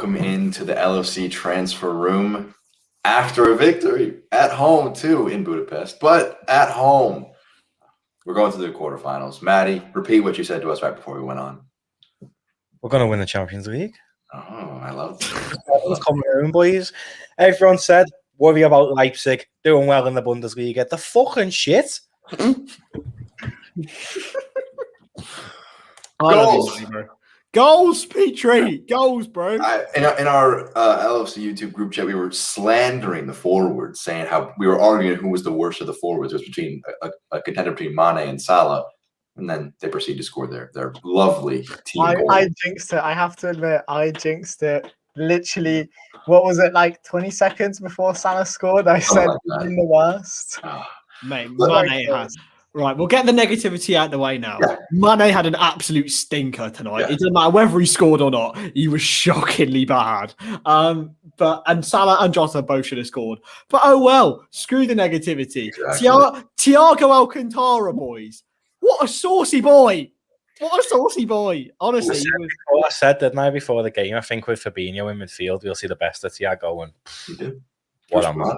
welcome into the LFC transfer room after a victory at home too in Budapest, but at home. We're going to the quarterfinals. Maddie, repeat what you said to us right before we went on. We're going to win the Champions League. Oh, I love that. Everyone's coming home, boys. Everyone said, worry about Leipzig doing well in the Bundesliga. The fucking shit. Goals, Petrie. Goals, bro. In our LFC YouTube group chat, we were slandering the forwards, saying how we were arguing who was the worst of the forwards. It was between a contender between Mane and Salah. And then they proceed to score their lovely team goal. I jinxed it. I have to admit, I jinxed it. Literally, what was it, like 20 seconds before Salah scored? I said, in the worst. Mate, Mane has. Right, we'll get the negativity out of the way now. Yeah. Mane had an absolute stinker tonight. Yeah. It doesn't matter whether he scored or not. He was shockingly bad. And Salah and Jota both should have scored. But oh well, screw the negativity. Exactly. Thiago Alcantara, boys. What a saucy boy. What a saucy boy. Honestly. I said, didn't I, before the game? I think with Fabinho in midfield, we'll see the best of Thiago. And what am I?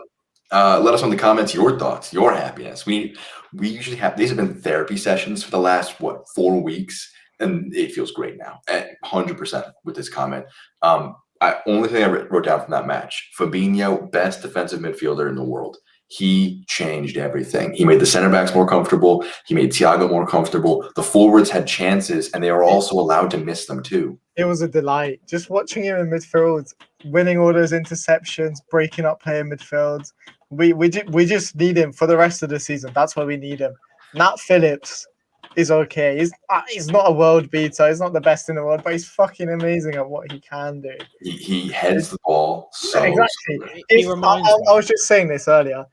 Let us know in the comments your thoughts, your happiness. We usually have, these have been therapy sessions for the last, 4 weeks? And it feels great now, at 100% with this comment. Only thing I wrote down from that match, Fabinho, best defensive midfielder in the world. He changed everything. He made the center backs more comfortable. He made Thiago more comfortable. The forwards had chances, and they were also allowed to miss them too. It was a delight. Just watching him in midfield, winning all those interceptions, breaking up play in midfield. We just need him for the rest of the season. That's why we need him. Nat Phillips is okay. He's not a world beater. He's not the best in the world, but he's fucking amazing at what he can do. He heads the ball so exactly. I was just saying this earlier.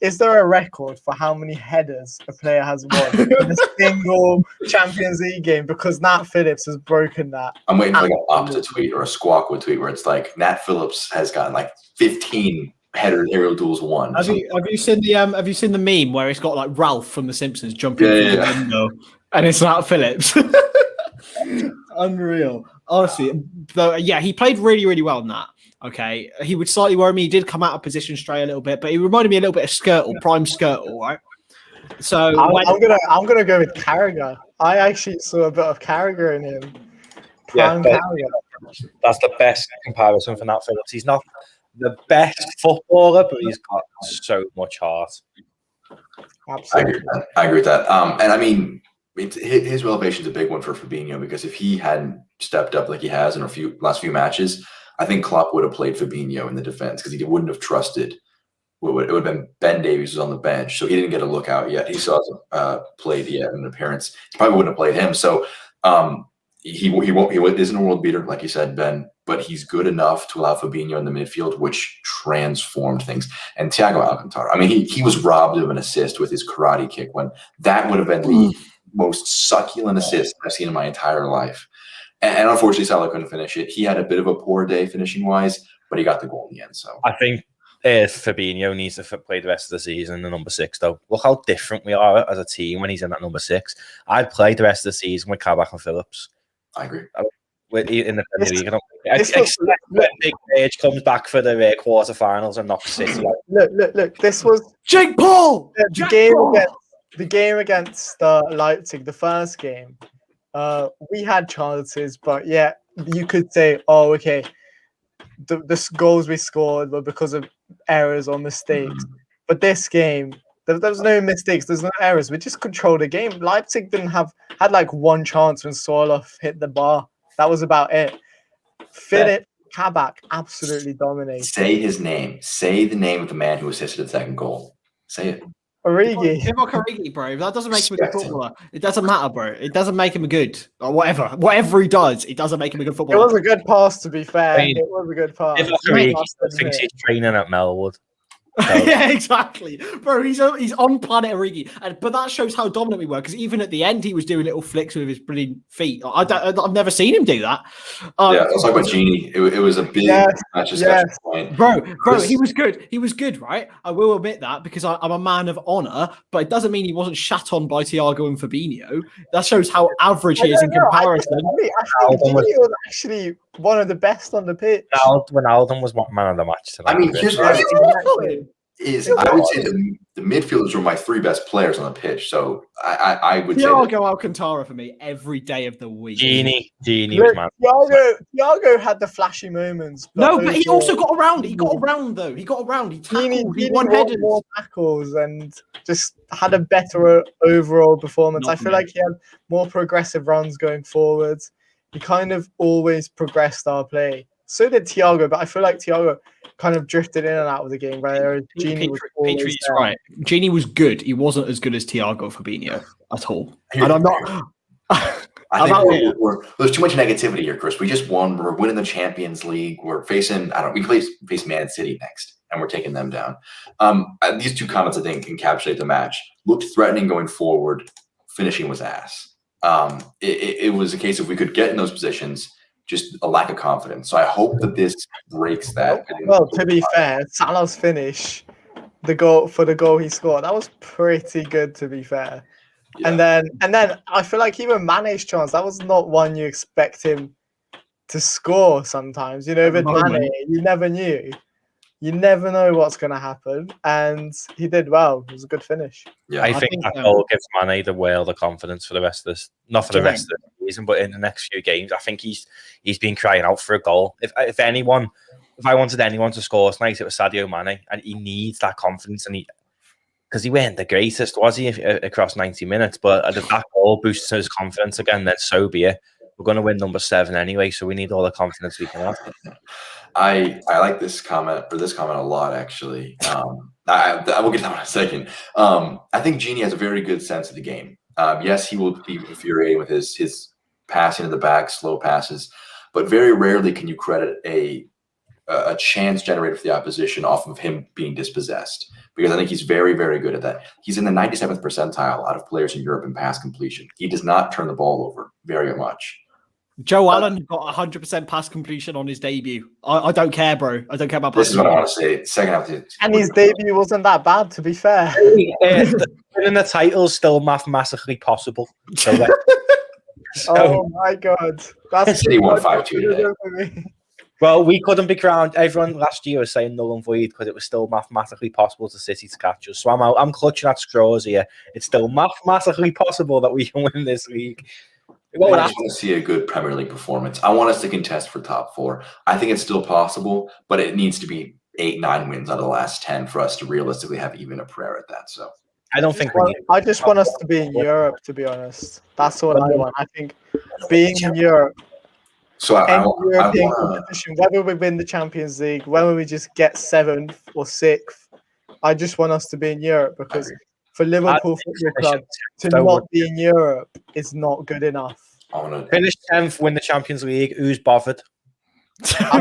Is there a record for how many headers a player has won in a single Champions League game? Because Nat Phillips has broken that. I'm waiting for like an Opta tweet or a Squawkwood tweet where it's like Nat Phillips has gotten like 15 header aerial duels won. Have you seen the meme where it's got like Ralph from The Simpsons jumping through the window and it's Nat Phillips? Unreal. Honestly, though, yeah, he played really, really well in that. Okay, he would slightly worry me. He did come out of position stray a little bit, but he reminded me a little bit of Skirtle, prime Skirtle, right? So I'm gonna go with Carragher. I actually saw a bit of Carragher in him. That's the best comparison for Nat Phillips. He's not the best footballer, but he's got so much heart. Absolutely, I agree with that. And I mean, his elevation is a big one for Fabinho because if he hadn't stepped up like he has in last few matches, I think Klopp would have played Fabinho in the defense because he wouldn't have trusted. It would have been Ben Davies was on the bench, so he didn't get a look out yet. He still hasn't played yet in an appearance. He probably wouldn't have played him. So he isn't a world beater, like you said, Ben, but he's good enough to allow Fabinho in the midfield, which transformed things. And Thiago Alcantara, I mean, he was robbed of an assist with his karate kick when that would have been the most succulent assist I've seen in my entire life. And unfortunately, Salah couldn't finish it. He had a bit of a poor day finishing-wise, but he got the goal in the end. So I think Fabinho needs to play the rest of the season in the number 6, though. Look how different we are as a team when he's in that number 6. I'd play the rest of the season with Kabak and Phillips. I agree. In the Premier League, Big Page comes back for the quarterfinals and knocks City. Look! This was Jake Paul. The game against Leipzig, the first game. We had chances, but yeah, you could say, oh, okay, the goals we scored were because of errors or mistakes. But this game, there was no mistakes, there's no errors. We just controlled the game. Leipzig had like one chance when Sorloth hit the bar. That was about it. Philip Kabak absolutely dominated. Say his name. Say the name of the man who assisted the second goal. Say it. Origi. Origi, bro. That doesn't make him a good footballer. It doesn't matter, bro. It doesn't make him a good or whatever. Whatever he does, it doesn't make him a good footballer. It was a good pass, to be fair. It was a good pass. Origi thinks he's training at Melwood. So. Yeah, exactly, bro. He's on planet Origi, but that shows how dominant we were. Because even at the end, he was doing little flicks with his brilliant feet. I've never seen him do that. Yeah, let's talk about Genie. It was a big discussion point. Bro, he was good. He was good, right? I will admit that because I'm a man of honor, but it doesn't mean he wasn't shat on by Thiago and Fabinho. That shows how average he is in comparison. I think Genie was actually one of the best on the pitch. Ronaldo was man of the match tonight. I mean, here's what Exactly. I would say the midfielders were my 3 best players on the pitch. So I would say Thiago Alcantara for me every day of the week. Genie Look, was man. Thiago had the flashy moments. But he also got around. He got around though. He got around. He tackled. He won headers. More tackles and just had a better overall performance. I feel like he had more progressive runs going forwards. He kind of always progressed our play. So did Thiago, but I feel like Thiago kind of drifted in and out of the game. Where Genie was always there. Right. Genie was good. He wasn't as good as Thiago Fabinho at all. And I'm not. I think there's too much negativity here, Chris. We just won. We're winning the Champions League. We're facing. We face Man City next, and we're taking them down. These 2 comments I think encapsulate the match. Looked threatening going forward. Finishing was ass. It was a case of we could get in those positions. Just a lack of confidence. So I hope that this breaks that. Well, to be fair, Salah's finish, the goal he scored, that was pretty good. To be fair, yeah. and then I feel like even Mane's chance, that was not one you expect him to score. Sometimes, with Mane, you never knew. You never know what's going to happen, and he did well. It was a good finish. Yeah, I think that goal gives Mane the world of confidence for the rest of this, not for the rest of the season, but in the next few games. I think he's been crying out for a goal. If I wanted anyone to score tonight, it was Sadio Mane, and he needs that confidence, and because he weren't the greatest, was he, across 90 minutes? But if that goal boosts his confidence again, then so be it. We're going to win number 7 anyway, so we need all the confidence we can have. I like this comment a lot, actually. I will get that in a second. I think Genie has a very good sense of the game. Yes, he will be infuriating with his passing to the back, slow passes, but very rarely can you credit a chance generated for the opposition off of him being dispossessed, because I think he's very, very good at that. He's in the 97th percentile out of players in Europe in pass completion. He does not turn the ball over very much. Joe Allen got 100% pass completion on his debut. I don't care, bro. I don't care about pass. This is what I want to say. Second half, and his debut wasn't that bad, to be fair. Winning the title's still mathematically possible. Oh my god, that's City won 5-2 Well, we couldn't be crowned. Everyone last year was saying null and void because it was still mathematically possible to City to catch us. So I'm clutching at straws here. It's still mathematically possible that we can win this league. I just want to see a good Premier League performance. I want us to contest for top 4. I think it's still possible, but it needs to be 8-9 wins out of the last 10 for us to realistically have even a prayer at that. So I don't think I just want us to be in Europe, to be honest. That's what I want. I think being in Europe. So European competition, whether we win the Champions League, whether we just get 7th or 6th, I just want us to be in Europe, because for Liverpool Football Club to not be in Europe is not good enough. Finish 10th, win the Champions League. Who's bothered? I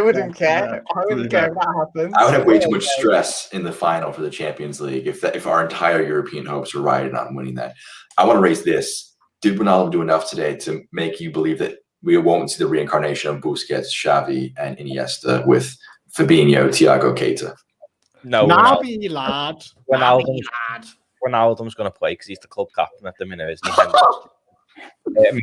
wouldn't care. I wouldn't care if that happens. I would have way too much stress in the final for the Champions League if our entire European hopes were riding on winning that. I want to raise this. Did Ronaldo do enough today to make you believe that we won't see the reincarnation of Busquets, Xavi, and Iniesta with Fabinho, Thiago, Keita? No. Nabi lad. Ronaldo's going to play because he's the club captain at the minute, isn't he?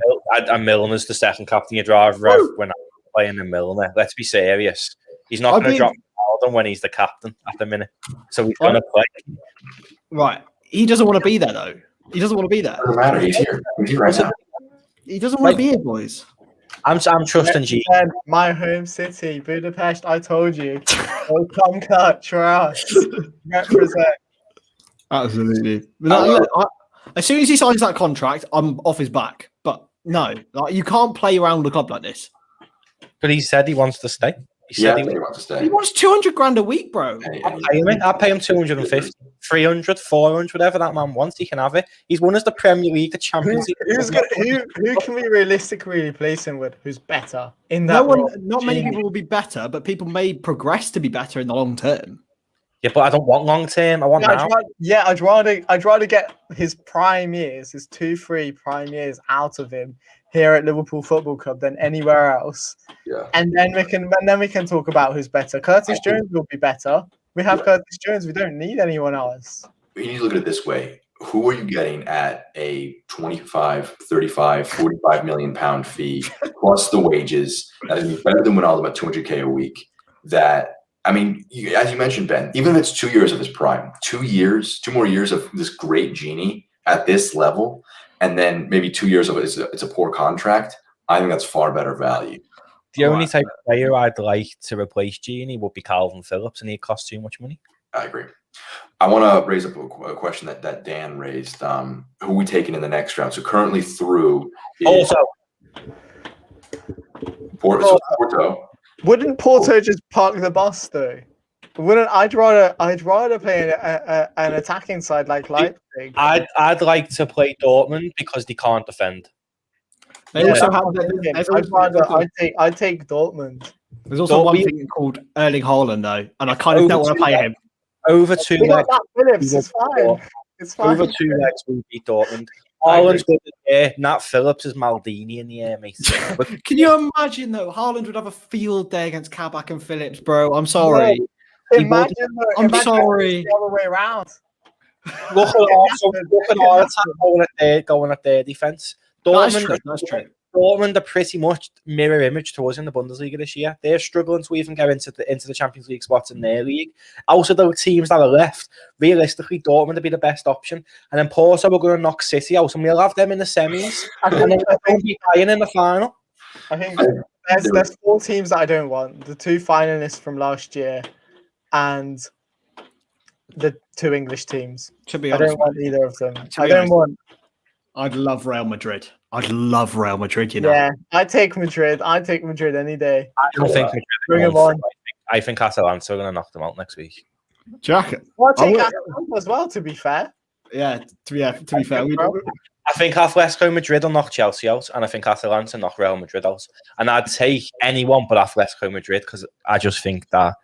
And Milner's the second captain you drive when I'm playing in Milner. Let's be serious. He's not going to drop Ronaldo when he's the captain at the minute. So he's going to play. Right. He doesn't want to be there, though. He doesn't want to be there. Doesn't matter. He's here. He's here right now. He doesn't want to be here, boys. I'm trusting G. My home city, Budapest. I told you. Oh, come clutch for us. Represent. Absolutely. As soon as he signs that contract, I'm off his back. But no, you can't play around a club like this. But he said he wants to stay. He wants to stay. He wants 200 grand a week, bro. I'll pay him 250, 300, 400, whatever that man wants. He can have it. He's won us the Premier League, the Champions League. Who can we realistically replace him with? Who's better in that? Not many people will be better, but people may progress to be better in the long term. Yeah, but I don't want long term. I want now. I'd rather get his prime years, his 2-3 prime years out of him here at Liverpool Football Club than anywhere else. Yeah. And then we can talk about who's better. Curtis Jones will be better. We have Curtis Jones. We don't need anyone else. You need to look at it this way. who are you getting at a 25, 35, 45 million pound fee plus the wages that is better than Wijnaldum at 200K a week? That, I mean, as you mentioned, Ben, even if it's 2 years of his prime, 2 more years of this great genie at this level, and then maybe 2 years of it's a poor contract, I think that's far better value. The only type of player I'd like to replace Genie would be Calvin Phillips, and he costs too much money. I agree. I want to raise up a question that Dan raised. Who we taking in the next round? So currently through is Porto. Wouldn't Porto just park the bus though? I'd rather play an attacking side like Leipzig. I'd like to play Dortmund because they can't defend. They also have. I'd take Dortmund. There's also one thing called Erling Haaland though, and I kind of don't want to play him. Over 2 legs. Phillips is fine. It's fine. Over 2 legs will beat Dortmund. Haaland's good in the air. Nat Phillips is Maldini in the air, mate. Can you imagine though? Haaland would have a field day against Kabak and Phillips, bro. I'm sorry. Imagine sorry. The other way around. Look at our attack going at their defense. Dortmund, that's true. Dortmund are pretty much mirror image to us in the Bundesliga this year. They're struggling to even get into the Champions League spots in their league. Also, the teams that are left, realistically, Dortmund would be the best option. And then Porto are going to knock City out, and we'll have them in the semis. And then we'll be Bayern in the final. I think there's 4 teams that I don't want. The 2 finalists from last year and the 2 English teams. To be honest, I don't want either of them. I'd love Real Madrid. I'd love Real Madrid, you know. Yeah, I'd take Madrid. I'd take Madrid any day. I don't think Madrid bring them on. I think Atalanta are going to knock them out next week. Jack. Well, I'd take Atalanta as well, to be fair. Yeah, to be fair. I think Atletico Madrid will knock Chelsea out, and I think Atalanta knock Real Madrid out. And I'd take anyone but Atletico Madrid because I just think that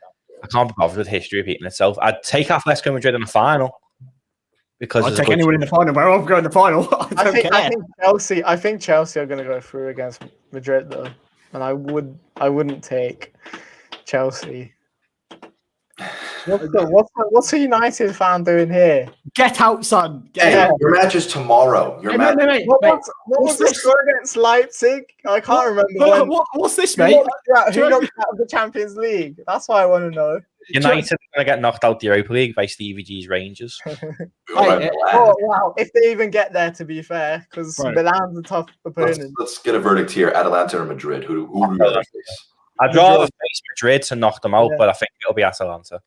I can't be bothered with history repeating itself. I'd take Atletico Madrid in the final. Because I'll take anyone in the final. Where I'm going to the final. I think Chelsea are going to go through against Madrid though, and I wouldn't take Chelsea. What's a United fan doing here? Get out, son. Get out. Your match is tomorrow. What was the score against Leipzig? I can't remember. What's this, mate? Who knocked out of the Champions League? That's what I want to know. United are going to get knocked out the Europa League by Stevie G's Rangers. Wow. If they even get there, to be fair, because Milan's a tough opponent. Let's get a verdict here. Atalanta or Madrid? Who do you rather face? I'd rather face Madrid to knock them out, but I think it'll be Atalanta.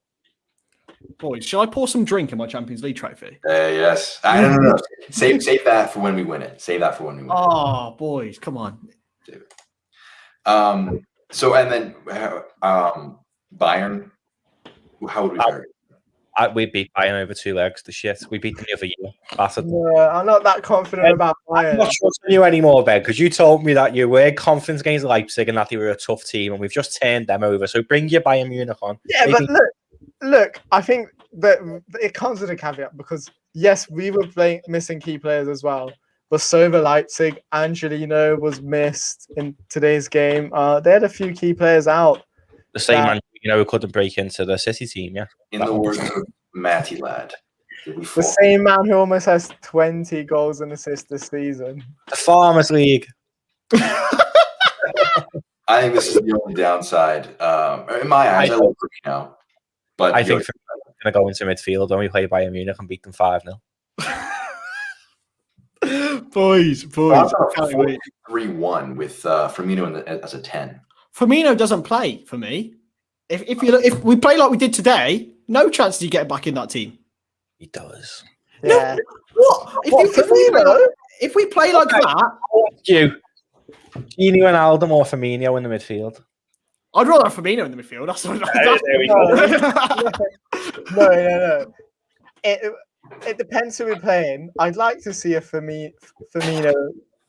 Boys, shall I pour some drink in my Champions League trophy? Yes. No. Save that for when we win it. Save that for when we win it. Oh, boys, come on. Save it. So, and then Bayern, how would we fare? We beat Bayern over 2 legs. The shit. We beat them the other year. No, I'm not that confident about Bayern. I'm not trusting you anymore, Ben, because you told me that you were confident against Leipzig and that they were a tough team, and we've just turned them over. So bring your Bayern Munich on. Yeah, but look, I think that it comes with a caveat because, yes, we were missing key players as well. But so were Leipzig. Angelino was missed in today's game. They had a few key players out. The same man, who couldn't break into the City team, yeah. In the words of Matty Lad. The same man who almost has 20 goals and assists this season. The Farmers League. I think this is the only downside. In my eyes, I love Firmino. But I think we're going to go into midfield when we play Bayern Munich and beat them 5-0. Boys. 3-1 with Firmino as a 10. Firmino doesn't play for me. If we play like we did today, no chance of you getting back in that team. He does. Yeah. No, what? If we play like that, you, Gini Wijnaldum or Firmino in the midfield. I'd rather have Firmino in the midfield. That's there we go. No. It depends who we're playing. I'd like to see a Firmino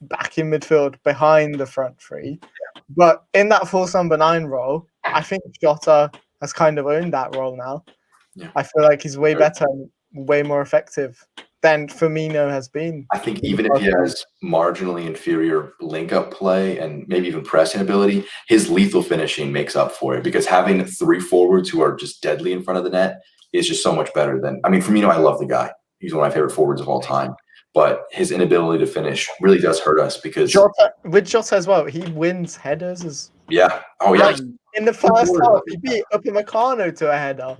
back in midfield behind the front three. But in that false number 9 role, I think Jota has kind of owned that role now. Yeah. I feel like he's way better and way more effective than Firmino has been. I think even if he has marginally inferior link-up play and maybe even pressing ability, his lethal finishing makes up for it because having 3 forwards who are just deadly in front of the net is just so much better than – I mean, Firmino, I love the guy. he's one of my favorite forwards of all time. But his inability to finish really does hurt us because with Jota as well, he wins headers. Oh yeah. In the first half, he beat Upamecano to a header,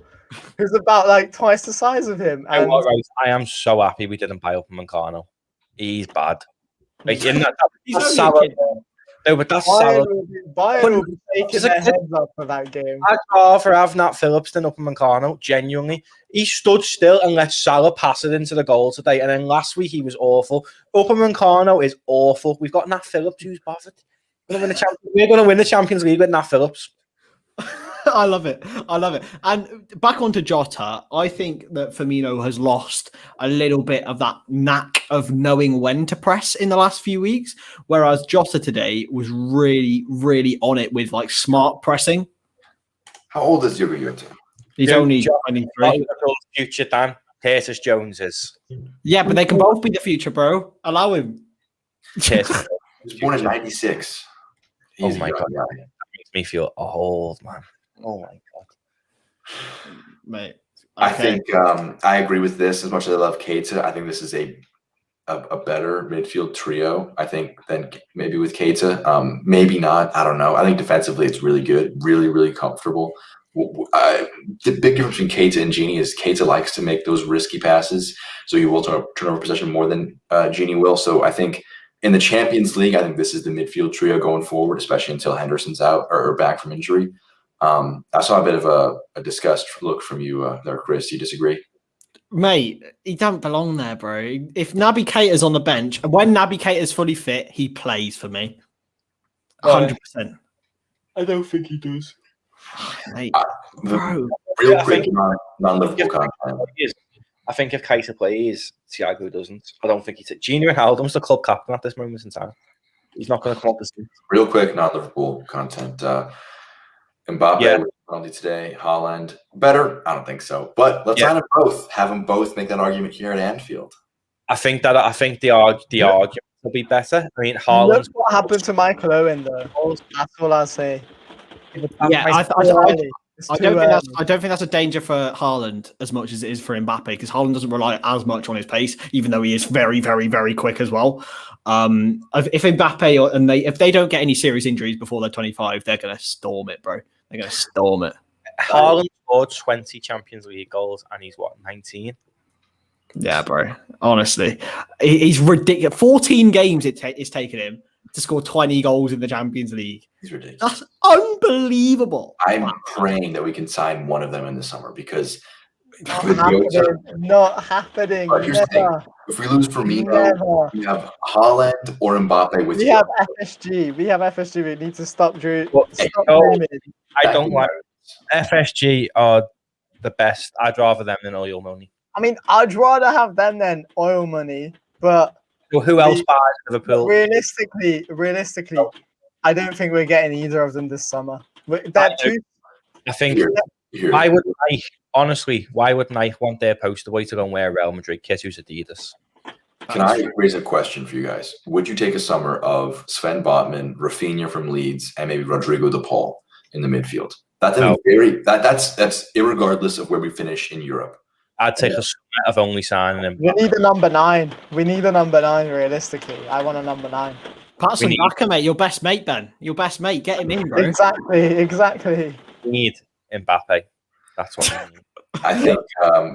who's about like twice the size of him. And I am so happy we didn't buy Upamecano. He's bad. Like in that, He's Salah. No, but that's Salah. Bayern will be taking their heads up for that game. I'd rather have Nat Phillips than Upamecano, genuinely. He stood still and let Salah pass it into the goal today, and then last week he was awful. Upamecano is awful. We've got Nat Phillips who's bothered. We're going to win the Champions League with Nat Phillips. I love it. And back onto Jota, I think that Firmino has lost a little bit of that knack of knowing when to press in the last few weeks, whereas Jota today was really, really on it with like smart pressing. How old is Jota? He's only 23. Future Dan. Curtis Jones is. Yeah, but they can both be the future, bro. Allow him. He was born in 96. Oh my God. That makes me feel old, man. Oh my God. Mate. Okay. I think I agree with this as much as I love Keita. I think this is a better midfield trio, I think, than maybe with Keita. Maybe not. I don't know. I think defensively it's really good, really, really comfortable. The big difference between Keita and Gini is Keita likes to make those risky passes, so he will turn over possession more than Gini will. So I think in the Champions League, I think this is the midfield trio going forward, especially until Henderson's out or back from injury. I saw a bit of a disgust look from you there, Chris. Do you disagree? Mate, he don't belong there, bro. If Naby Keita's on the bench, and when Naby Keita's fully fit, he plays for me. 100%. I don't think he does. Mate, bro. Real quick, non-Liverpool content. I think if Keita plays, Thiago doesn't. I don't think he's Gini Wijnaldum's the club captain at this moment in time. He's not going to come up this. Real quick, non-Liverpool content. Mbappe penalty today. Haaland better? I don't think so. But let's line them both. Have them both make that argument here at Anfield. I think the argument will be better. I mean, Haaland. Look what happened to Michael Owen, though. That's all I'll say. Yeah, I don't think that's a danger for Haaland as much as it is for Mbappe, because Haaland doesn't rely as much on his pace, even though he is very, very, very quick as well. If Mbappe if they don't get any serious injuries before they're 25, they're going to storm it, bro. They're going to storm it. Haaland scored 20 Champions League goals, and he's 19. Yeah, bro. Honestly, he's ridiculous. 14 games it's taken him to score 20 goals in the Champions League. He's ridiculous. That's unbelievable. I'm praying that we can sign one of them in the summer because not happening. If we lose Firmino, we have Haaland or Mbappe with We have FSG. We need to stop Drew. I don't like FSG are the best. I'd rather them than Oil Money. I mean, I'd rather have them than Oil Money, but who else buys Liverpool? Realistically, I don't think we're getting either of them this summer. I think why wouldn't I want their poster boy to go and wear a Real Madrid kit who's Adidas? Can I raise a question for you guys? Would you take a summer of Sven Botman, Rafinha from Leeds, and maybe Rodrigo de Paul in the midfield? That's irregardless of where we finish in Europe. I'd take a summer of only signing him. We need a number 9. Realistically. I want a number 9. Patson Baka, mate. Your best mate, Ben. Your best mate. Get him in, bro. Exactly. We need Mbappe. That's what we need. I think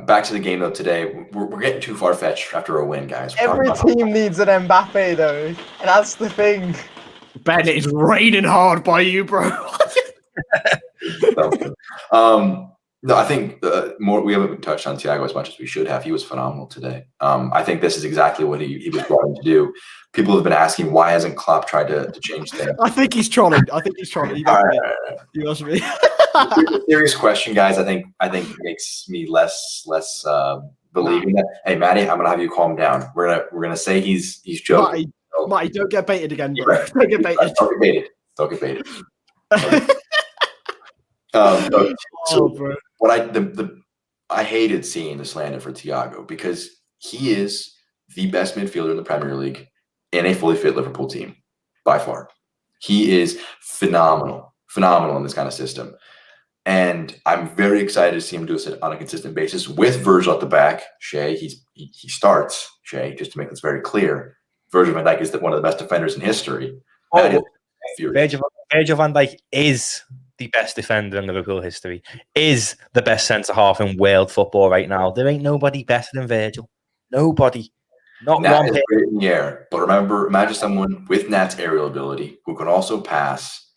back to the game though today, we're getting too far fetched after a win, guys. Every team needs an Mbappe though, and that's the thing. Ben, it's raining hard by you, bro. No, I think we haven't touched on Thiago as much as we should have. He was phenomenal today. I think this is exactly what he was brought in to do. People have been asking why hasn't Klopp tried to change things. I think he's trolling. He must be. Serious question, guys. I think makes me less believing that. Hey, Matty, I'm gonna have you calm down. We're gonna say he's joking. Matty, don't get baited again, bro. Don't get baited. Don't get baited. I hated seeing the slander for Thiago because he is the best midfielder in the Premier League in a fully fit Liverpool team by far. He is phenomenal in this kind of system. And I'm very excited to see him do this on a consistent basis with Virgil at the back. Shea, he starts Shea, just to make this very clear. Virgil van Dijk is one of the best defenders in history. Virgil van Dijk is the best defender in Liverpool history, is the best centre-half in world football right now. There ain't nobody better than Virgil. Nobody. Not Nat one is hit. great in the air, but imagine someone with Nat's aerial ability who can also pass,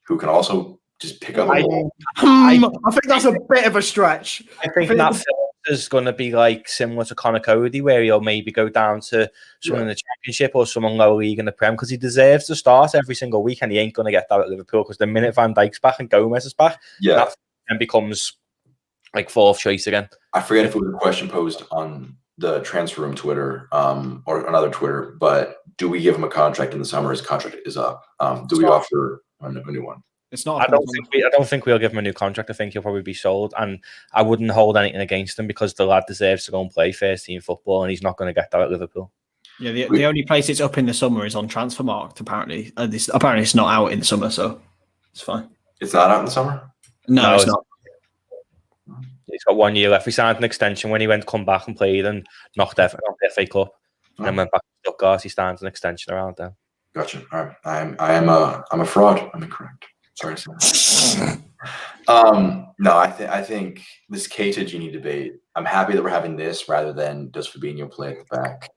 who can also just pick up a ball. I think that's a bit of a stretch. I think Nat Phillips is going to be like similar to Conor Cody, where he'll maybe go down to someone in the Championship or someone lower league in the Prem, because he deserves to start every single week, and he ain't going to get that at Liverpool, because the minute Van Dijk's back and Gomez is back, that then becomes like fourth choice again. I forget if it was a question posed on the transfer room Twitter or another Twitter, but do we give him a contract in the summer? His contract is up. Do we offer a new one? It's not. I don't think we'll give him a new contract. I think he'll probably be sold, and I wouldn't hold anything against him, because the lad deserves to go and play first team football, and he's not going to get that at Liverpool. Yeah, the only place it's up in the summer is on Transfermarkt. Apparently, apparently it's not out in the summer, so it's fine. It's not out in the summer? No, it's not. He's got 1 year left. We signed an extension when he went come back and played and knocked the FA Cup, and then went back to Stuttgart. He signed an extension around then. Gotcha. All right, I'm a fraud. I'm incorrect. Sorry. No, I think this Keita Gini debate, I'm happy that we're having this rather than does Fabinho play at the back.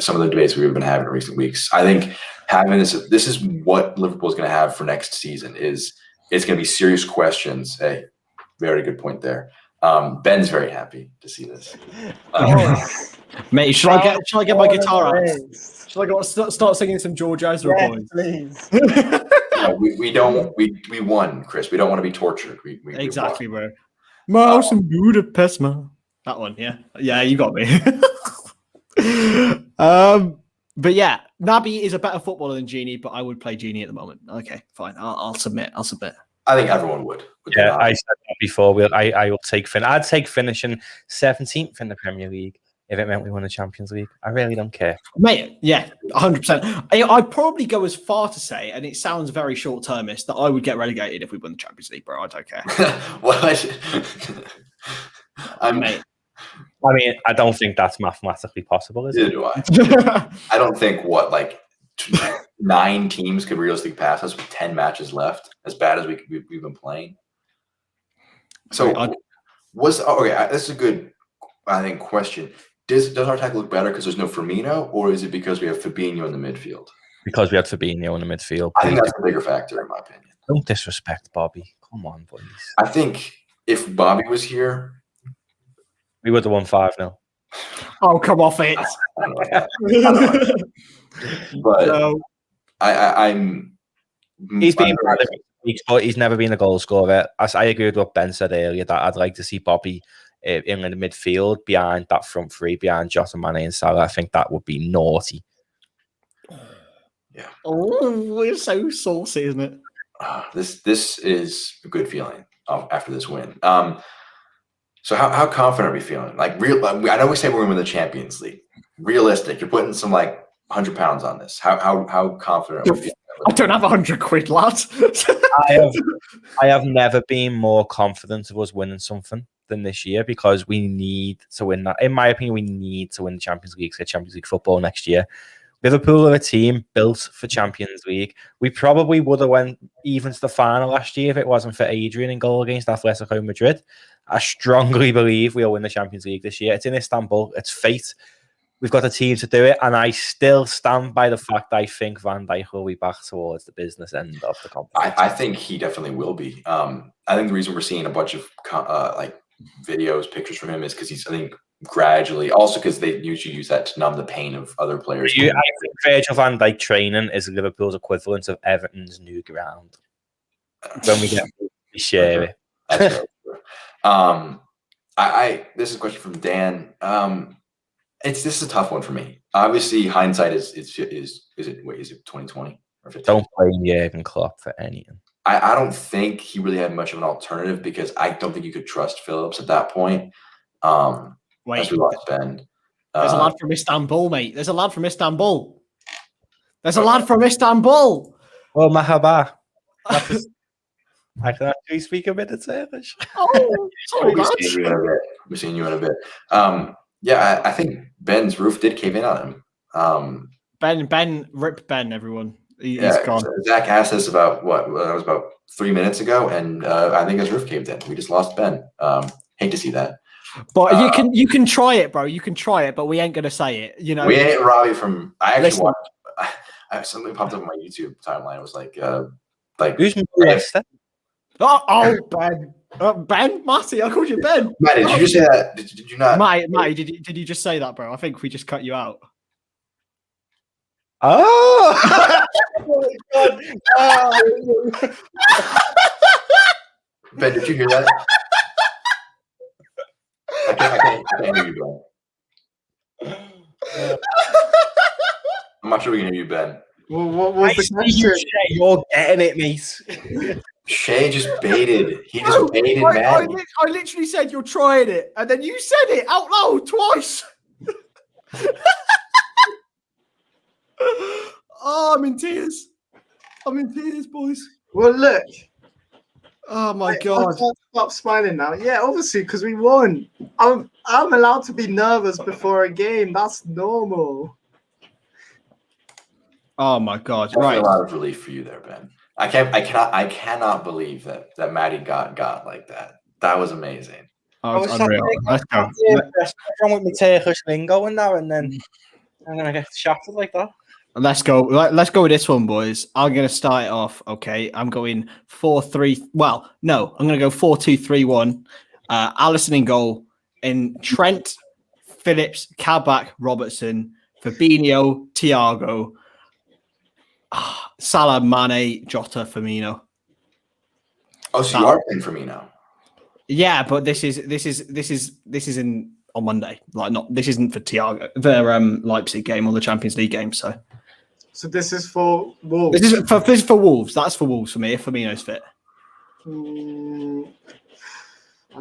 Some of the debates we've been having in recent weeks. I think having this is what Liverpool is going to have for next season. It's going to be serious questions. Hey, very good point there. Ben's very happy to see this. Mate, should I get my guitar out? Should I start singing some George Ezra boys? Please. No, we won, Chris. We don't want to be tortured. We exactly, bro. Mouse in Budapest, man. That one, yeah, you got me. But yeah, Naby is a better footballer than Gini, but I would play Gini at the moment. Okay, fine. I'll submit. I think everyone would. Yeah, I said that before. I will take I'd take finishing 17th in the Premier League if it meant we won the Champions League. I really don't care. Mate, yeah, 100%. I'd probably go as far to say, and it sounds very short-termist, that I would get relegated if we won the Champions League, bro. I don't care. Mate. I mean, I don't think that's mathematically possible, is it? Do I? I don't think, 9 teams could realistically pass us with 10 matches left, as bad as we've been playing. So, this is a good, I think, question. Does our attack look better because there's no Firmino, or is it because we have Fabinho in the midfield? Because we had Fabinho in the midfield. I think that's the bigger factor, in my opinion. Don't disrespect Bobby. Come on, boys. I think if Bobby was here, we would have won 5-0. Oh, come off it. I don't know. But no. He's been bad every week, but he's never been a goal scorer. As I agree with what Ben said earlier, that I'd like to see Bobby in the midfield behind that front three, behind Jota, Mane and Salah. I think that would be naughty. Yeah. Oh, we're so saucy, isn't it? This is a good feeling after this win. So how confident are we feeling? I know we say we're going to win the Champions League. Realistic, you're putting some 100 pounds on this. How confident are we feeling? I don't have 100 quid, lad. I have never been more confident of us winning something than this year, because we need to win that. In my opinion, we need to win the Champions League, get Champions League football next year. Liverpool are a team built for Champions League. We probably would have went even to the final last year if it wasn't for Adrian in goal against Atletico Madrid. I strongly believe we'll win the Champions League this year. It's in Istanbul. It's fate. We've got a team to do it, and I still stand by the fact I think Van Dijk will be back towards the business end of the competition. I think he definitely will be. I think the reason we're seeing a bunch of videos, pictures from him is because he's, I think, gradually, also because they usually use that to numb the pain of other players. I think Virgil van Dijk training is Liverpool's equivalent of Everton's new ground. When we get we share it. That's right. This is a question from Dan. This is a tough one for me. Obviously, hindsight is it 2020 or 15? Don't blame Jurgen Klopp for anything. I don't think he really had much of an alternative, because I don't think you could trust Phillips at that point. Wait, as we lost Ben. There's a lad from Istanbul, mate. There's a lad from Istanbul. Well, Mahaba. I can actually speak a bit of Turkish. Oh, sorry, We'll be seeing you in a bit. We're seeing you in a bit. Yeah, I think Ben's roof did cave in on him. Ben, rip Ben, everyone. He's Yeah, gone. Zach asked us about that was about 3 minutes ago, and I think his roof caved in. We just lost Ben. Hate to see that. But you can try it, bro. You can try it, but we ain't gonna say it. You know, We ain't Robbie from. I actually Listen. watched. Something popped up on my YouTube timeline. It was like Who's Leicester? Oh, Ben. Ben, Matty, I called you Ben. Matt, did you just say that? Did you not? Matty, did you just say that, bro? I think we just cut you out. Oh! Oh my God. Oh. Ben, did you hear that? I can't hear you, Ben. I'm not sure we can hear you, Ben. Well, what was the question? You're getting it, mate. Shay just baited. He just baited Matt. I literally said you're trying it, and then you said it out loud twice. Oh, I'm in tears. I'm in tears, boys. Well, look. Oh my I God. can't stop smiling now. Yeah, obviously, because we won. I'm allowed to be nervous before a game. That's normal. Oh my God. Definitely Right. a lot of relief for you there, Ben. I cannot believe that Maddie got like that. That was amazing. Oh, it's unreal. Let's go. What's wrong with my Turkish lingo and that, and then I'm gonna get shafted like that. Let's go. Let's go with this one, boys. I'm going to start it off. Okay. I'm going 4-3. Well, no, I'm going to go 4-2-3-1. Allison in goal. In Trent, Phillips, Kabak, Robertson, Fabinho, Thiago, Salah, Mane, Jota, Firmino. Oh, so you are playing for me now. Yeah, but this is in on Monday. Like, not this isn't for Thiago, the Leipzig game or the Champions League game. So this is for Wolves. This is for Wolves. That's for Wolves for me. If Firmino's fit. I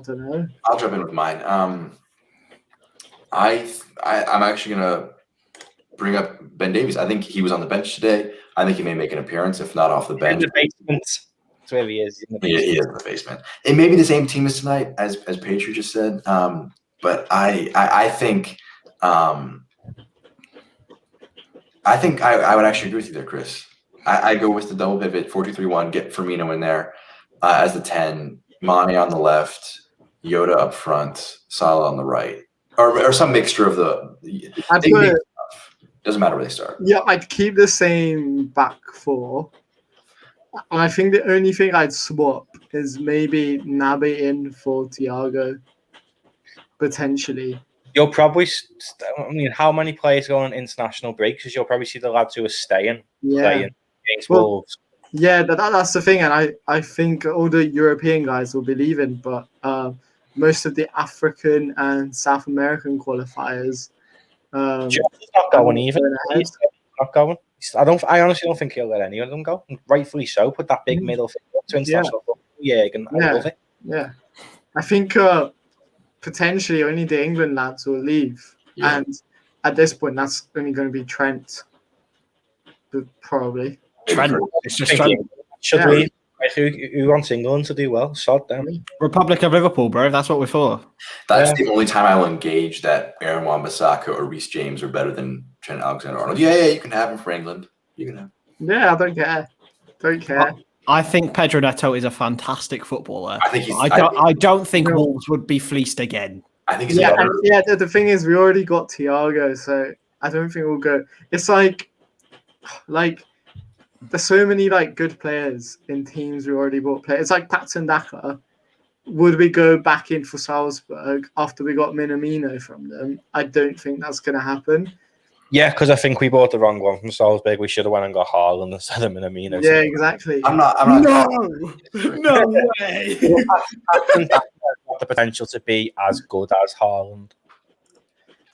don't know. I'll jump in with mine. I'm actually gonna bring up Ben Davies. I think he was on the bench today. I think he may make an appearance, if not off the bench. In the basement. That's where he is. He is in the basement. It may be the same team as tonight, as Patriot just said. But I think I would actually agree with you there, Chris. I go with the double pivot, 4-2-3-1, get Firmino in there as the 10, Mane on the left, Yoda up front, Salah on the right, or some mixture of the. Doesn't matter where they start. Yeah, I'd keep the same back four. I think the only thing I'd swap is maybe Naby in for Thiago, potentially. You'll probably, how many players go on international breaks? Because you'll probably see the lads who are staying playing against Wolves. Yeah, that's the thing. And I think all the European guys will be leaving, but most of the African and South American qualifiers. Jota's not going even. He's not going. I honestly don't think he'll let any of them go. And rightfully so. Put that big middle finger to international football. I love it. Yeah. I think potentially only the England lads will leave. Yeah. And at this point, that's only going to be Trent. Probably. Trent. It's just Trent. Should we? Who wants England to do well? Sod them. Republic of Liverpool, bro. That's what we're for. That's the only time I will engage that Aaron Wan-Bissaka or Reece James are better than Trent Alexander-Arnold. Yeah, you can have him for England. You can have him. Yeah, I don't care. I think Pedro Neto is a fantastic footballer. I don't think Wolves would be fleeced again. I think he's the thing is, we already got Thiago, so I don't think we'll go. It's like there's so many good players in teams we already bought players. It's like Patson Daka. Would we go back in for Salzburg after we got Minamino from them? I don't think that's going to happen. Yeah, because I think we bought the wrong one from Salzburg. We should have went and got Haaland instead of Minamino. Yeah, exactly. I'm not. No way. I think that has the potential to be as good as Haaland.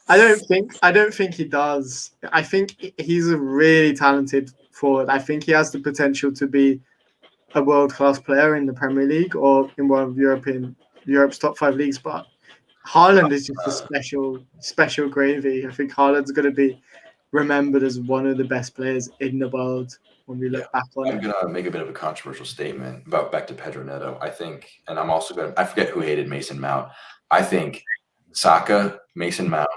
I don't think he does. I think he's a really talented forward. I think he has the potential to be a world-class player in the Premier League or in one of Europe's top 5 leagues. But Haaland is just a special gravy. I think Haaland's going to be remembered as one of the best players in the world when we look back on I'm it. going to make a bit of a controversial statement about back to Pedro Neto. I think, and I'm also going to, I forget who hated Mason Mount. I think Saka, Mason Mount,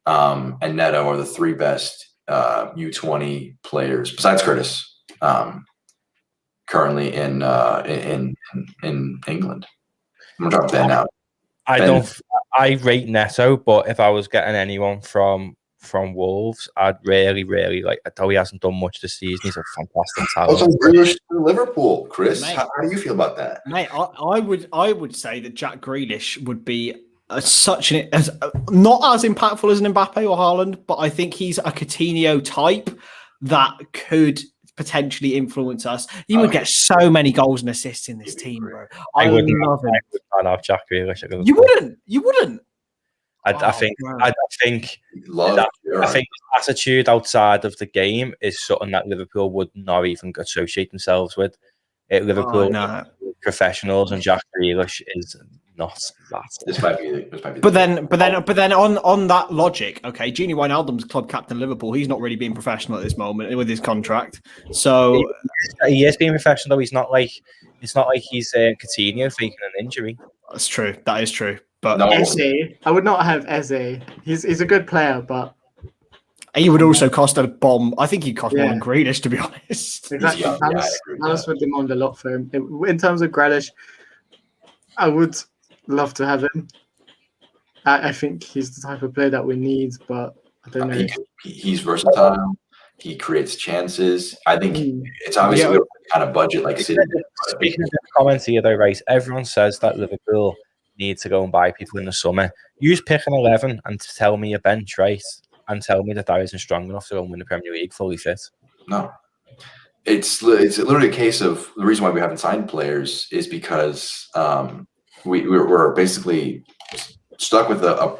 and Neto are the three best U20 players, besides Curtis, currently in England. I'm going to drop Ben out. I rate Neto, but if I was getting anyone from Wolves, I'd really like. Though he hasn't done much this season, he's a fantastic talent. Also, Grealish to Liverpool, Chris. Mate. How do you feel about that? Mate, I would say that Jack Grealish would be not as impactful as an Mbappe or Haaland, but I think he's a Coutinho type that could potentially influence us. He would get so many goals and assists in this team, bro. I would love him. I love Jack Grealish. You wouldn't. I think his attitude outside of the game is something that Liverpool would not even associate themselves with. Liverpool professionals, and Jack Grealish is not that. This might be. But then on that logic, okay, Gini Wijnaldum's club captain Liverpool. He's not really being professional at this moment with his contract. So he is being professional, though. It's not like he's Coutinho faking an injury. That's true. That is true. But Eze, I would not have Eze. He's a good player, but he would also cost a bomb. I think he'd cost more than Grealish, to be honest. Exactly. Palace would demand a lot for him. In terms of Grealish, I would love to have him. I think he's the type of player that we need, but I don't know. He's versatile. He creates chances. I think it's obviously a kind of budget like City. Speaking of the comments here, though, right? Everyone says that Liverpool need to go and buy people in the summer. You just pick an 11 and tell me your bench, right? And tell me that isn't strong enough to go and win the Premier League fully fit. No. It's literally a case of the reason why we haven't signed players is because we're basically stuck with a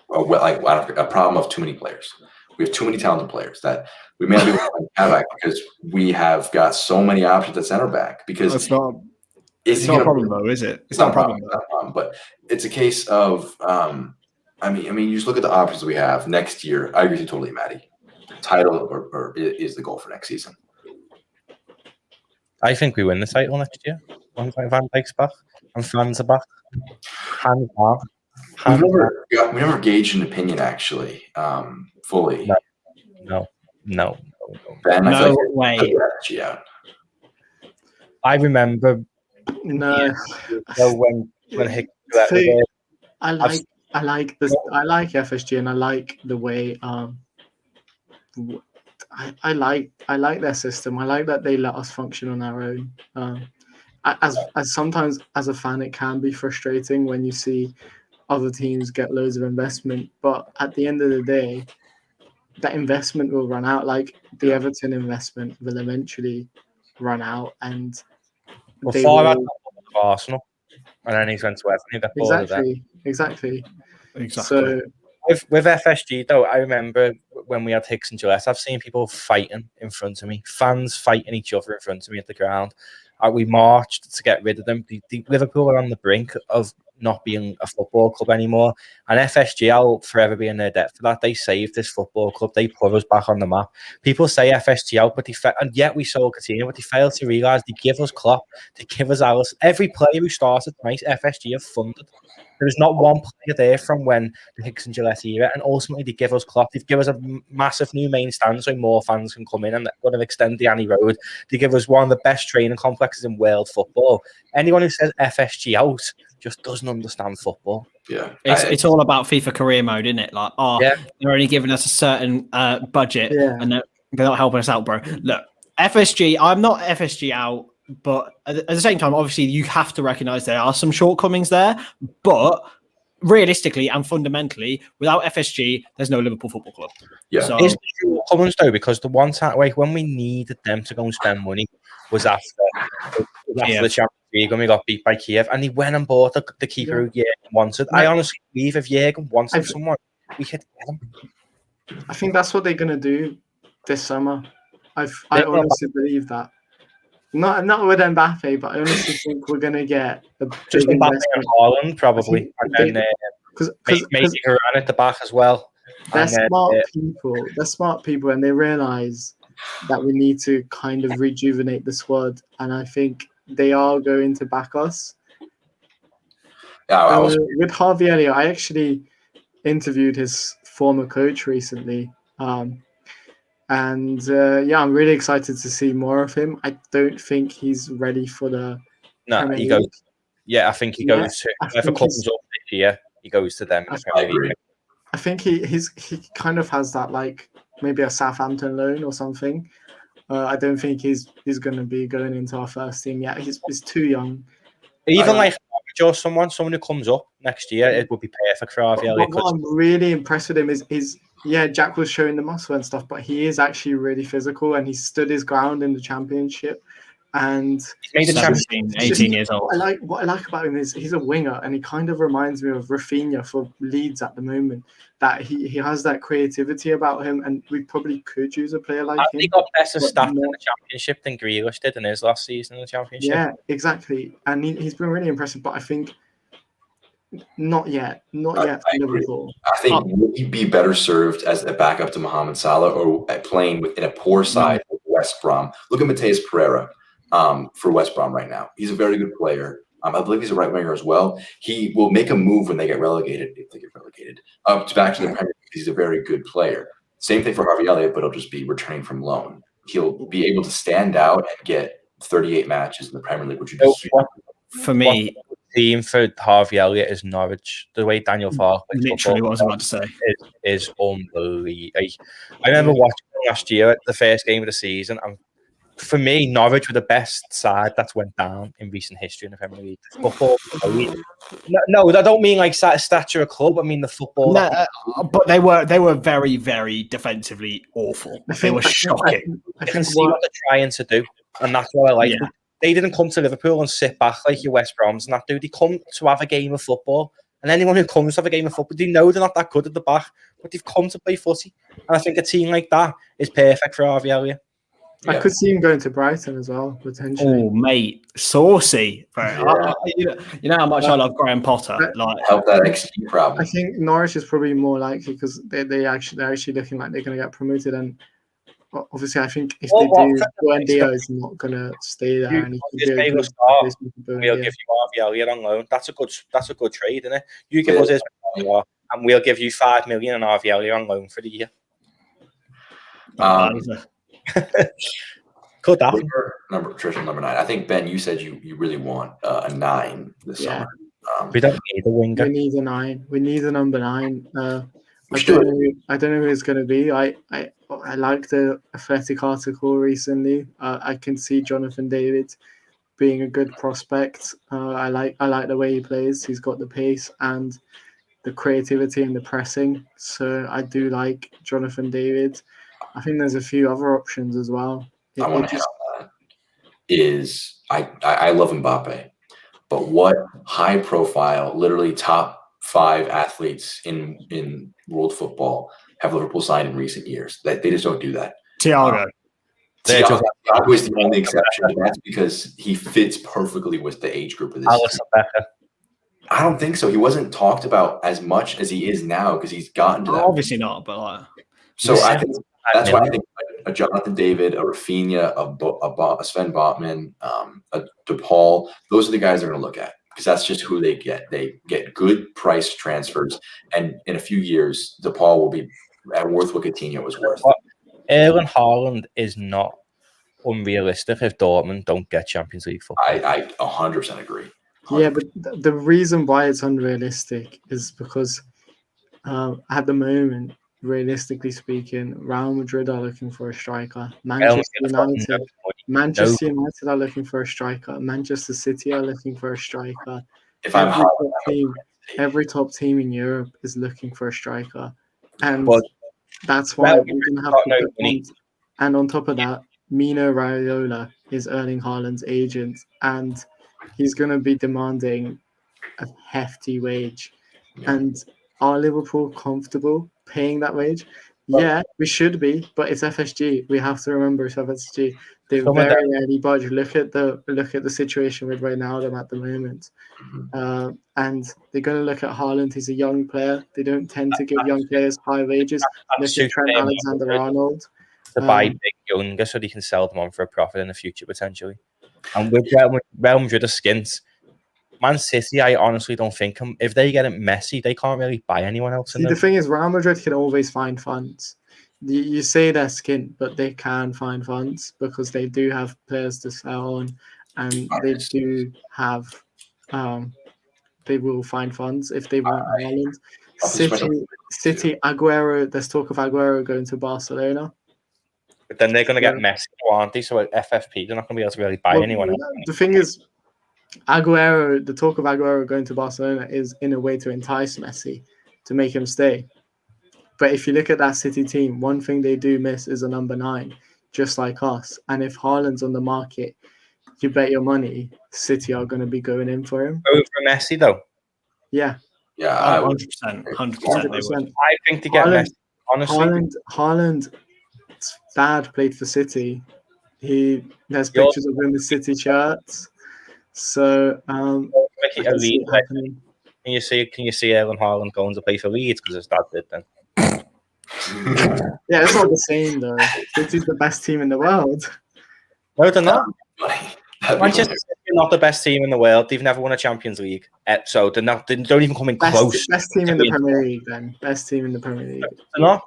problem of too many players. We have too many talented players that we may not be able to find back because we have got so many options at center back. Because it's not a problem, though, is it? It's not a problem. But it's a case of I mean, you just look at the options we have next year. I agree with you totally, Maddie. Title or is the goal for next season. I think we win the title next year. Van Dijk's back and fans are back. Hands back. We never gauged an opinion actually, fully. No. Ben, no way. I remember. No. When Hicks I like FSG and I like the way I like their system. I like that they let us function on our own. As sometimes as a fan, it can be frustrating when you see other teams get loads of investment, but at the end of the day, that investment will run out. Like the Everton investment will eventually run out, and Arsenal, and then he's went to Everton. Exactly. So with FSG though, I remember when we had Hicks and Gillette, I've seen people fighting in front of me, fans fighting each other in front of me at the ground. We marched to get rid of them. The Liverpool are on the brink of not being a football club anymore, and FSG, I'll forever be in their debt for that. They saved this football club. They put us back on the map. People say FSG out, but and yet we sold Coutinho, but they failed to realise they give us Klopp, they give us Alice. Every player who started tonight, FSG have funded. There is not one player there from when the Hicks and Gillette era, and ultimately they give us Klopp. They give us a massive new main stand so more fans can come in and going to extend the Annie Road. They give us one of the best training complexes in world football. Anyone who says FSG out just doesn't understand football. Yeah, it's all about FIFA career mode, isn't it? Like, they're only giving us a certain budget, and they're not helping us out, bro. Look, FSG. I'm not FSG out. But at the same time, obviously, you have to recognise there are some shortcomings there. But realistically and fundamentally, without FSG, there's no Liverpool Football Club. Yeah, so, it's shortcomings though, because the one time when we needed them to go and spend money was after the Champions League when we got beat by Kiev, and he went and bought the keeper who Jürgen wanted. I honestly believe if Jürgen wanted someone, we could get him. I think that's what they're going to do this summer. I honestly believe that. Not with Mbappe, but I honestly think we're going to get just Mbappe and Haaland probably, and then maybe Varane at the back as well. They're And then, smart people. They're smart people, and they realize that we need to kind of rejuvenate the squad. And I think they are going to back us. Yeah, With Harvey Elliott, I actually interviewed his former coach recently. I'm really excited to see more of him. I don't think he's ready for the Premier he League. goes. Yeah, I think he goes to if it comes up this year, he goes to them. I agree. I think he kind of has that, like, maybe a Southampton loan or something. I don't think he's going to be going into our first team yet. He's too young. Even like or someone who comes up next year, it would be perfect for Harvey Elliott. What I'm really impressed with him is Jack was showing the muscle and stuff, but he is actually really physical, and he stood his ground in the championship. And he's made the 18 years old. What I like about him is he's a winger, and he kind of reminds me of Rafinha for Leeds at the moment. That he has that creativity about him, and we probably could use a player like him. He got better stats in the championship than Grealish did in his last season in the championship. Yeah, exactly, and he's been really impressive. But I think not yet for Liverpool. I think would he be better served as a backup to Mohamed Salah, or playing in a poor side of West Brom? Look at Mateus Pereira for West Brom right now. He's a very good player. I believe he's a right winger as well. He will make a move when they get relegated, if they get relegated, back to the Premier League. He's a very good player. Same thing for Harvey Elliott, but he'll just be returning from loan. He'll be able to stand out and get 38 matches in the Premier League, which would be for me. Team for Harvey Elliott is Norwich. The way Daniel Farke literally what I was about to say is unbelievable. I remember watching last year at the first game of the season, and for me, Norwich were the best side that's went down in recent history in the Premier League. Football. No, I don't mean like stature of club. I mean the football. No, but they were very, very defensively awful. They were shocking. I can see what they're trying to do, and that's what I like. Yeah. They didn't come to Liverpool and sit back like your West Broms and that, do. They come to have a game of football. And anyone who comes to have a game of football, they know they're not that good at the back, but they've come to play footy. And I think a team like that is perfect for Harvey Elliott. Yeah. I could see him going to Brighton as well, potentially. Oh, mate, saucy. Yeah. You know how much I love Graham Potter. Help that XG problem. I think Norwich is probably more likely because they're actually looking like they're going to get promoted. And obviously, I think if they do, Buendia is not going to stay there. And we'll give you Harvey Elliott on loan. That's a good trade, isn't it? You give us his and we'll give you $5 million on Harvey Elliott on loan for the year. Could that traditional number 9? I think, Ben, you said you really want a 9 this summer. We don't need a winger. We need a 9. We need a number 9. I don't know who it's going to be. I liked the Athletic article recently. I can see Jonathan David being a good prospect. I like the way he plays. He's got the pace and the creativity and the pressing. So I do like Jonathan David. I think there's a few other options as well. I want to hit on that. I love Mbappe, but what high profile, literally top 5 athletes in world football have Liverpool signed in recent years? They just don't do that. Thiago. Thiago is the only exception. That's because he fits perfectly with the age group of this team. I don't think so. He wasn't talked about as much as he is now because he's gotten to that. Obviously not, but so I think that's why I think a Jonathan David, a Rafinha, a Sven Botman, a DePaul, those are the guys they're going to look at because that's just who they get. They get good price transfers, and in a few years, DePaul will be worth what Coutinho was worth. Erling Haaland is not unrealistic if Dortmund don't get Champions League football. I 100% agree. 100%. Yeah, but the reason why it's unrealistic is because at the moment, realistically speaking, Real Madrid are looking for a striker. Manchester United are looking for a striker. Manchester City are looking for a striker. Every top team in Europe is looking for a striker. And that's why we're going to have to get and on top of that, Mino Raiola is Erling Haaland's agent, and he's going to be demanding a hefty wage. Yeah. And are Liverpool comfortable paying that wage? Yeah, we should be, but it's FSG. We have to remember it's FSG. They Some of very them- rarely budge. Look at the situation with Wijnaldum at the moment, and they're going to look at Haaland. He's a young player. They don't tend to give young players high wages. that Look at suits Trent them Alexander-Arnold. to buy big younger so they can sell them on for a profit in the future potentially. And with Real Madrid are skins. Man City, I honestly don't think if they get it Messi, they can't really buy anyone else. See, the thing is, Real Madrid can always find funds. You say they're skint, but they can find funds because they do have players to sell on, and they do have. They will find funds if they want Haaland. City, Aguero. There's talk of Aguero going to Barcelona. But then they're going to get Messi, aren't they? So at FFP, they're not going to be able to really buy anyone else. The thing is, Aguero. The talk of Aguero going to Barcelona is in a way to entice Messi, to make him stay. But if you look at that City team, one thing they do miss is a number 9, just like us. And if Haaland's on the market, you bet your money City are going to be going in for him. Over Messi, though. Yeah. Yeah, 100%. 100% they would. I think to get Messi, honestly. Haaland's dad played for City. There's pictures of him with City shirts. So Make it a lead. Can you see Erling Haaland going to play for Leeds because his dad did then? Yeah, it's not the same though. City's the best team in the world. No, they're not. Manchester City are not the best team in the world. They've never won a Champions League, so they're not. They don't even come in close. Best team in the Premier League, then. Best team in the Premier League. They're not.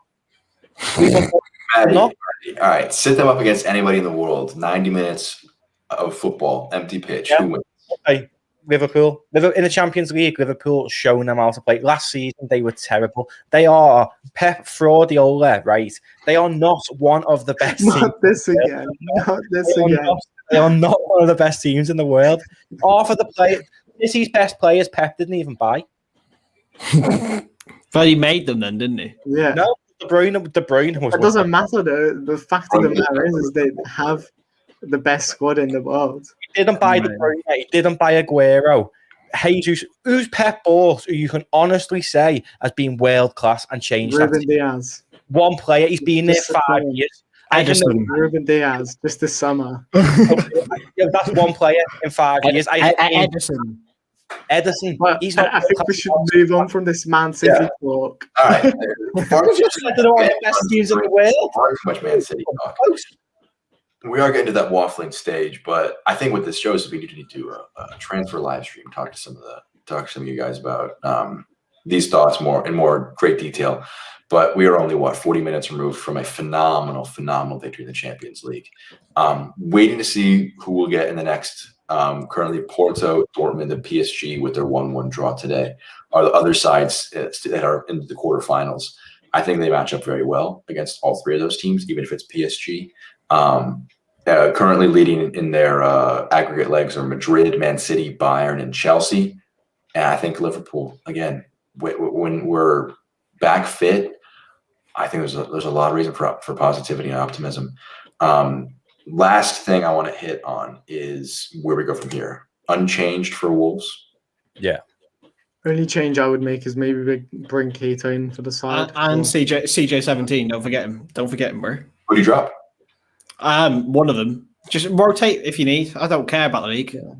All right, sit them up against anybody in the world. 90 minutes of football, empty pitch. Who wins? Okay. Liverpool in the Champions League. Liverpool showing them how to play. Last season they were terrible. They are Pep Fraudiola, right? They are not one of the best. Not this again. Not this again. They are not one of the best teams in the world. Half of the players, City's best players, Pep didn't even buy. But he made them then, didn't he? Yeah. No, De Bruyne was. It doesn't matter though. The fact of the matter is they have the best squad in the world. He didn't buy De Bruyne. He didn't buy Aguero. Jesus, who's Pep bought who you can honestly say has been world class and changed Ruben Diaz. One player. He's been there 5 years. Edison. Ruben Diaz, just this summer. Yeah, that's one player in 5 years. Edison. Well, He's not. I think we should move on from this Man City talk. All right. They're one of the best teams in the world. Too much Man City talk. We are getting to that waffling stage, but I think what this shows is we need to do a transfer live stream. Talk to some of you guys about these thoughts in more great detail. But we are only 40 minutes removed from a phenomenal victory in the Champions League. Waiting to see who we'll get in the next. Currently, Porto, Dortmund, and PSG with their 1-1 draw today are the other sides that are in the quarterfinals. I think they match up very well against all three of those teams, even if it's PSG. Currently leading in their aggregate legs are Madrid, Man City, Bayern, and Chelsea. And I think Liverpool, again, when we're back fit, I think there's a lot of reason for positivity and optimism. Last thing I want to hit on is where we go from here. Unchanged for Wolves. Yeah. Only change I would make is maybe bring Keita in for the side. And CJ17. Don't forget him, bro. Who do you drop? One of them. Just rotate if you need. I don't care about the league. Yeah.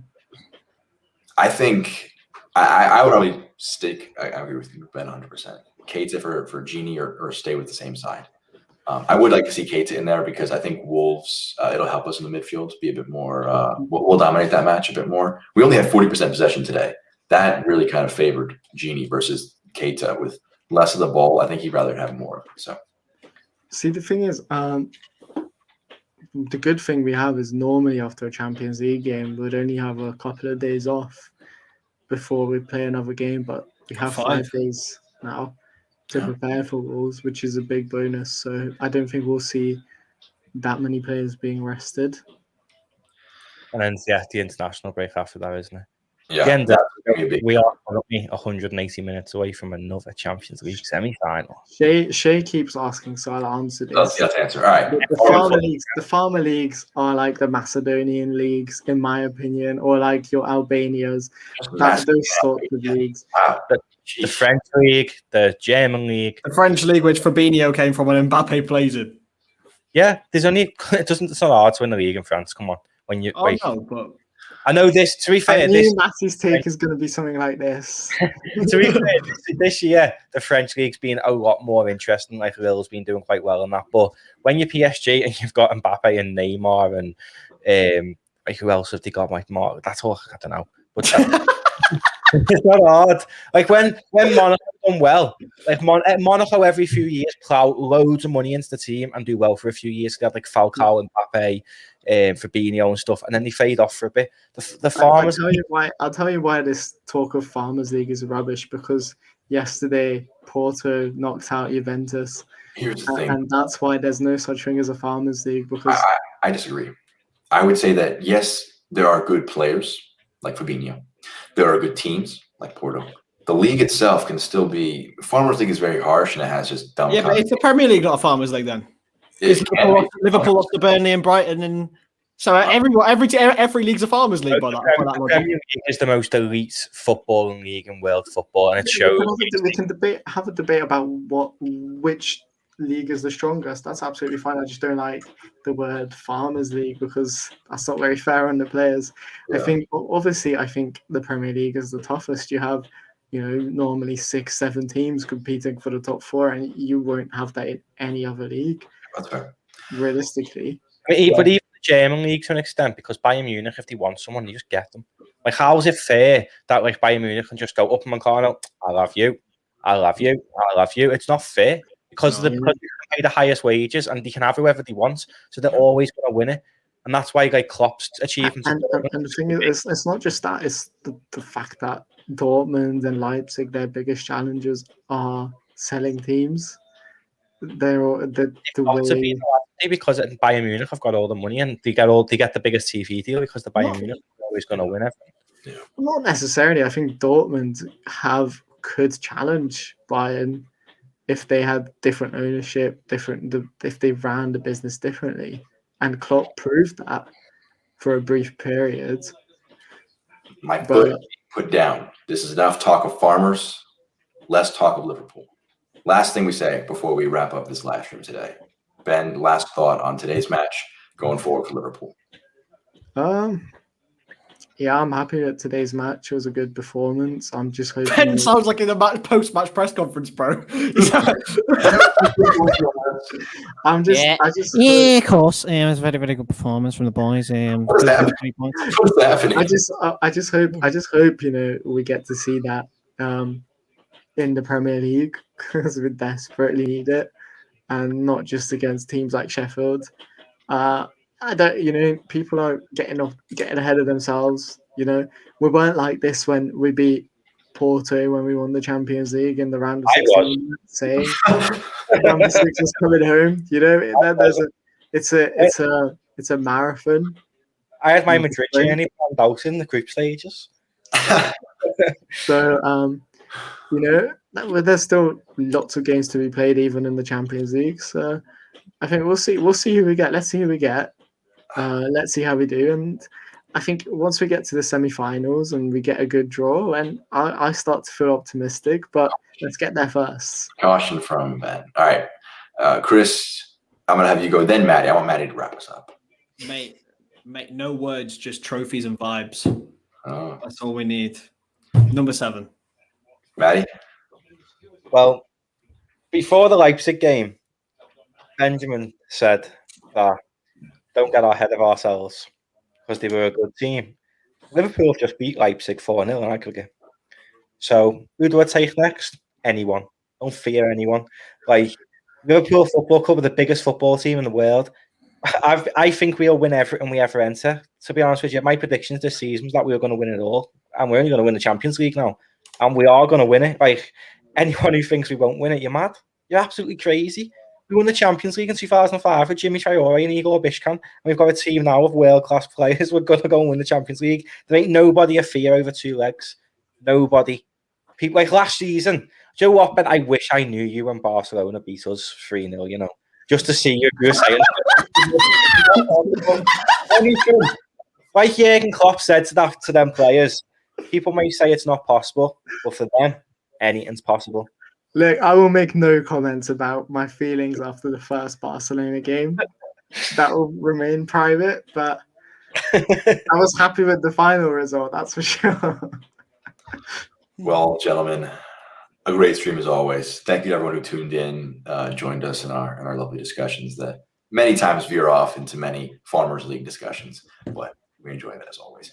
I think I would probably stick. I agree with you, Ben, 100%. Keita for Genie or stay with the same side. I would like to see Keita in there because I think Wolves, it'll help us in the midfield be a bit more, we'll dominate that match a bit more. We only had 40% possession today. That really kind of favored Genie versus Keita with less of the ball. I think he'd rather have more of it. So, see, the thing is, the good thing we have is normally after a Champions League game, we'd only have a couple of days off before we play another game, but we have 5 days now to prepare for Wolves, which is a big bonus. So I don't think we'll see that many players being rested. And then the international break after that, isn't it? Yeah, Again, that's gonna be a big we are currently 180 minutes away from another Champions League semi-final. Shay keeps asking, so I'll answer That's this. the answer. All right. The farmer leagues are like the Macedonian leagues, in my opinion, or like your Albanias. Those sorts of leagues. Wow. The French league, the German league, The French league, which Fabinho came from, and Mbappe plays in. yeah. It's not hard to win the league in France. Come on, when you. No, but I know this. To be fair, I knew Matthew's take is going to be something like this. to be fair, this year the French league's been a lot more interesting. Like Lille's been doing quite well in that. But when you're PSG and you've got Mbappe and Neymar and like who else have they got? Like Mark. That's all. I don't know. But it's not hard. Like when Monaco done well, like Monaco every few years plow loads of money into the team and do well for a few years. They had like Falcao and Mbappe, Fabinho and stuff, and then they fade off for a bit. The Farmers. I'll tell you why this talk of Farmers League is rubbish, because yesterday Porto knocked out Juventus. Here's the thing. And that's why there's no such thing as a Farmers League, because I disagree. I would say that yes, there are good players like Fabinho. There are good teams like Porto. The league itself can still be. Farmers League is very harsh and it has just dumb. yeah, but it's the Premier League, not a Farmers League. Then Liverpool lost to Burnley and Brighton, and so every league's a Farmers League by that. The Premier League is the most elite footballing league in world football, and it shows. We can have a debate about which league is the strongest. That's absolutely fine. I just don't like the word Farmers League because that's not very fair on the players. Yeah. I think the Premier League is the toughest. You have, normally 6-7 teams competing for the top 4, and you won't have that in any other league. That's fair. Realistically. But even the German league to an extent, because Bayern Munich, if they want someone, they just get them. Like, how is it fair that like Bayern Munich can just go up and Meccano, I love you, I love you, I love you? It's not fair. Because they can pay the highest wages and they can have whoever they want, so they're always going to win it, and that's why like Klopp's achievements. And the thing is, it's not just that; it's the fact that Dortmund and Leipzig, their biggest challenges are selling teams. They're the way because Bayern Munich have got all the money and they get the biggest TV deal because the Bayern Munich are always going to win everything. Not necessarily. I think Dortmund could challenge Bayern if they had different ownership, if they ran the business differently, and Klopp proved that for a brief period. My foot put down. This is enough talk of Farmers. Less talk of Liverpool. Last thing we say before we wrap up this live stream today. Ben, last thought on today's match going forward for Liverpool. Yeah, I'm happy that today's match was a good performance. I'm just hoping. Ben sounds like in a post-match press conference, bro. Of course. It was a very, very good performance from the boys. What's happening? I just hope we get to see that in the Premier League because we desperately need it, and not just against teams like Sheffield. I don't, people are getting ahead of themselves. We weren't like this when we beat Porto when we won the Champions League in the round of 16. Saying round of 6 is coming home. It's a marathon. I had my Madrid journey planned out in the group stages. So there's still lots of games to be played, even in the Champions League. So I think we'll see who we get. Let's see who we get. Let's see how we do, and I think once we get to the semi-finals and we get a good draw, and I start to feel optimistic. But let's get there first. Caution from Ben. All right, Chris, I'm gonna have you go. Then Maddie, I want Maddie to wrap us up. Mate, no words, just trophies and vibes. Oh. That's all we need. Number 7, Maddie. Well, before the Leipzig game, Benjamin said that. Don't get ahead of ourselves because they were a good team. Liverpool just beat Leipzig 4-0 in aggregate. So who do I take next? Anyone. Don't fear anyone. Like Liverpool Football Club are the biggest football team in the world. I think we'll win everything we ever enter. To be honest with you, my predictions this season was that we were going to win it all, and we're only going to win the Champions League now, and we are going to win it. Like anyone who thinks we won't win it, you're mad. You're absolutely crazy. We won the Champions League in 2005 with Jimmy Traore and Igor Bishkan, and we've got a team now of world-class players. We're going to go and win the Champions League. There ain't nobody a fear over two legs. Nobody. People like last season. Joe Watford, I wish I knew you when Barcelona beat us 3-0, you know, just to see you. You were saying. Like Jurgen Klopp said to them players, people may say it's not possible, but for them, anything's possible. Look, I will make no comments about my feelings after the first Barcelona game. That will remain private, but I was happy with the final result, that's for sure. Well, gentlemen, a great stream as always. Thank you to everyone who tuned in, joined us in our lovely discussions that many times veer off into many Farmers League discussions, but we enjoy that as always.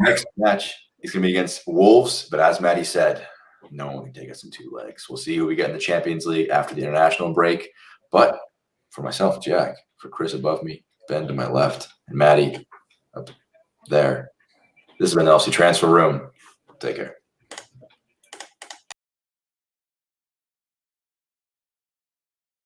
Next match is going to be against Wolves, but as Maddie said, no one can take us in two legs. We'll see who we get in the Champions League after the international break. But for myself, Jack, for Chris above me, Ben to my left, and Maddie up there, this has been the LC Transfer Room. Take care.